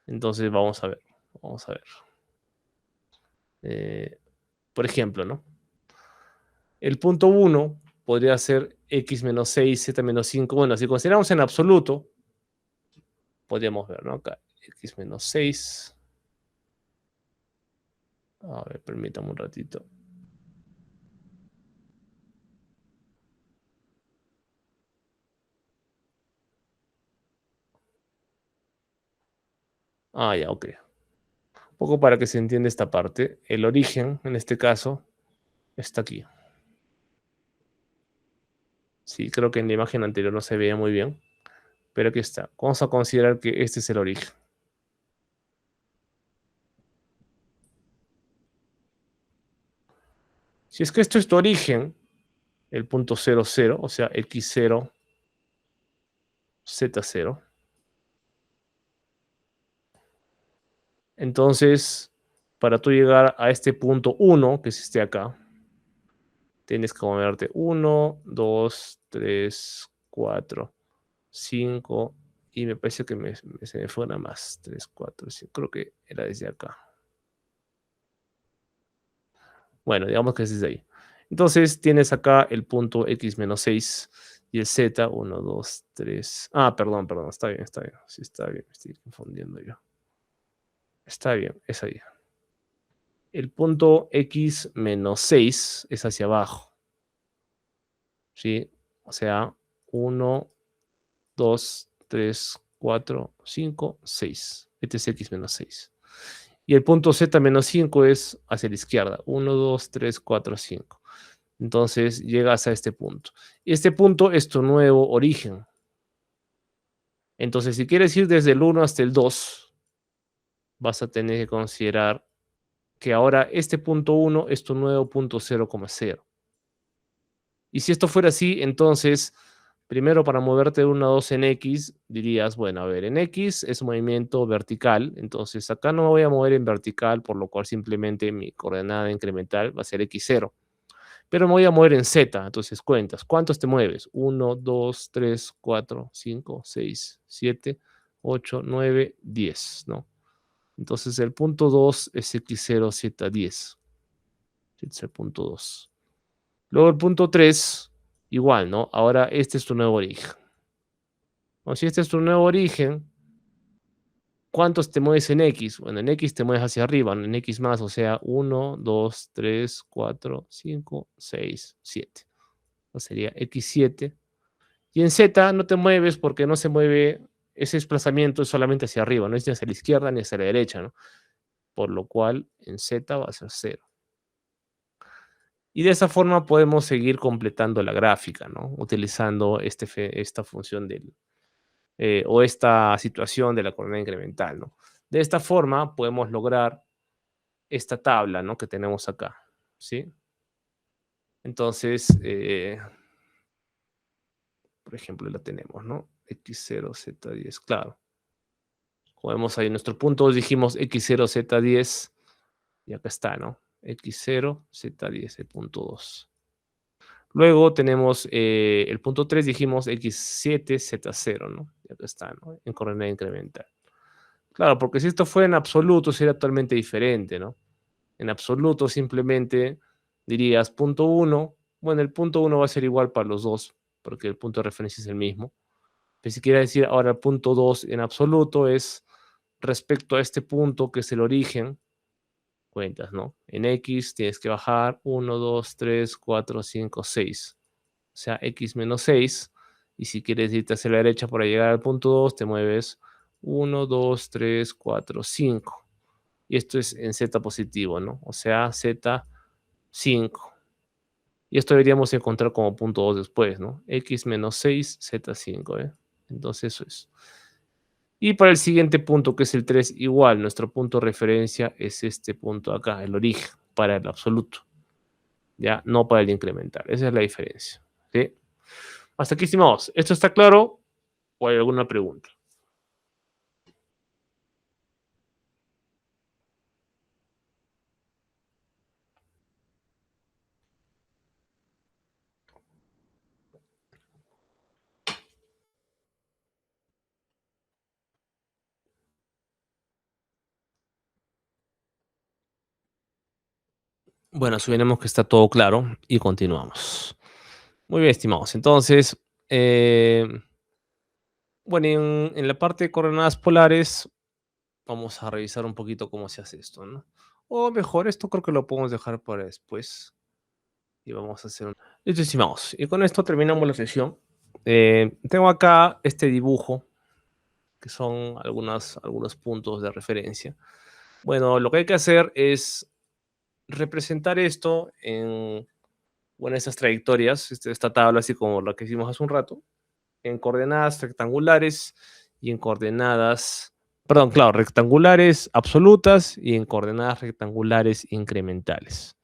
Entonces vamos a ver. Eh, por ejemplo, ¿no? El punto 1 podría ser x menos 6, z menos 5. Bueno, si consideramos en absoluto, podríamos ver, ¿no? Acá, x menos 6. A ver, permítame un ratito. Ya, ok. Un poco para que se entienda esta parte. El origen, en este caso, está aquí. Sí, creo que en la imagen anterior no se veía muy bien, pero aquí está. Vamos a considerar que este es el origen. Si es que esto es tu origen, el punto 0, 0, o sea, x0, z0. Entonces, para tú llegar a este punto 1, que es este acá, tienes que moverte 1, 2, 3, 4, 5, y me parece que se me fue una más. 3, 4, 5, creo que era desde acá. Bueno, digamos que es desde ahí. Entonces tienes acá el punto x menos 6 y el z, 1, 2, 3. Perdón, está bien, está bien. Sí, está bien, me estoy confundiendo yo. Está bien, es ahí. El punto x menos 6 es hacia abajo, ¿sí? O sea, 1, 2, 3, 4, 5, 6. Este es x menos 6. Y el punto z menos 5 es hacia la izquierda. 1, 2, 3, 4, 5. Entonces llegas a este punto. Y este punto es tu nuevo origen. Entonces, si quieres ir desde el 1 hasta el 2, vas a tener que considerar que ahora este punto 1 es tu nuevo punto 0,0. Y si esto fuera así, entonces, primero para moverte de 1 a 2 en X, dirías, bueno, a ver, en X es movimiento vertical, entonces acá no me voy a mover en vertical, por lo cual simplemente mi coordenada incremental va a ser X0. Pero me voy a mover en Z, entonces cuentas. ¿Cuántos te mueves? 1, 2, 3, 4, 5, 6, 7, 8, 9, 10, ¿no? Entonces el punto 2 es X0, Z10. Este es el punto 2. Luego el punto 3, igual, ¿no? Ahora este es tu nuevo origen. O si este es tu nuevo origen, ¿cuántos te mueves en X? Bueno, en X te mueves hacia arriba, ¿no? En X más, o sea, 1, 2, 3, 4, 5, 6, 7. O sería X7. Y en Z no te mueves porque no se mueve, ese desplazamiento es solamente hacia arriba, no es ni hacia la izquierda ni hacia la derecha, ¿no? Por lo cual en Z va a ser 0. Y de esa forma podemos seguir completando la gráfica, ¿no? Utilizando esta función o esta situación de la coordenada incremental, ¿no? De esta forma podemos lograr esta tabla, ¿no? Que tenemos acá, ¿sí? Entonces, por ejemplo, la tenemos, ¿no? X0, Z10, claro. Como vemos ahí, nuestro punto 2 dijimos X0, Z10, y acá está, ¿no? X0, Z10, el punto 2. Luego tenemos el punto 3, dijimos X7, Z0, ¿no? Y acá está, ¿no? En coordenada incremental. Claro, porque si esto fuera en absoluto, sería totalmente diferente, ¿no? En absoluto, simplemente dirías punto 1. Bueno, el punto 1 va a ser igual para los dos, porque el punto de referencia es el mismo. Pero si quiere decir ahora el punto 2 en absoluto es respecto a este punto que es el origen, cuentas, ¿no? En X tienes que bajar 1, 2, 3, 4, 5, 6. O sea, X menos 6. Y si quieres irte hacia la derecha para llegar al punto 2, te mueves 1, 2, 3, 4, 5. Y esto es en Z positivo, ¿no? O sea, Z5. Y esto deberíamos encontrar como punto 2 después, ¿no? X menos 6, Z5, ¿eh? Entonces eso es. Y para el siguiente punto, que es el 3, igual, nuestro punto de referencia es este punto acá, el origen, para el absoluto, ¿ya? No para el incremental. Esa es la diferencia, ¿sí? Hasta aquí, estimados. ¿Esto está claro o hay alguna pregunta? Bueno, asumiremos que está todo claro y continuamos. Muy bien, estimados. Entonces, eh, bueno, en la parte de coordenadas polares, vamos a revisar un poquito cómo se hace esto, ¿no? O mejor, esto creo que lo podemos dejar para después. Y vamos a hacer un... Listo, estimados. Y con esto terminamos la sesión. Tengo acá este dibujo que son algunos puntos de referencia. Bueno, lo que hay que hacer es representar esto en, bueno, estas trayectorias, esta tabla, así como la que hicimos hace un rato, en coordenadas rectangulares y en coordenadas, perdón, claro, rectangulares absolutas y en coordenadas rectangulares incrementales.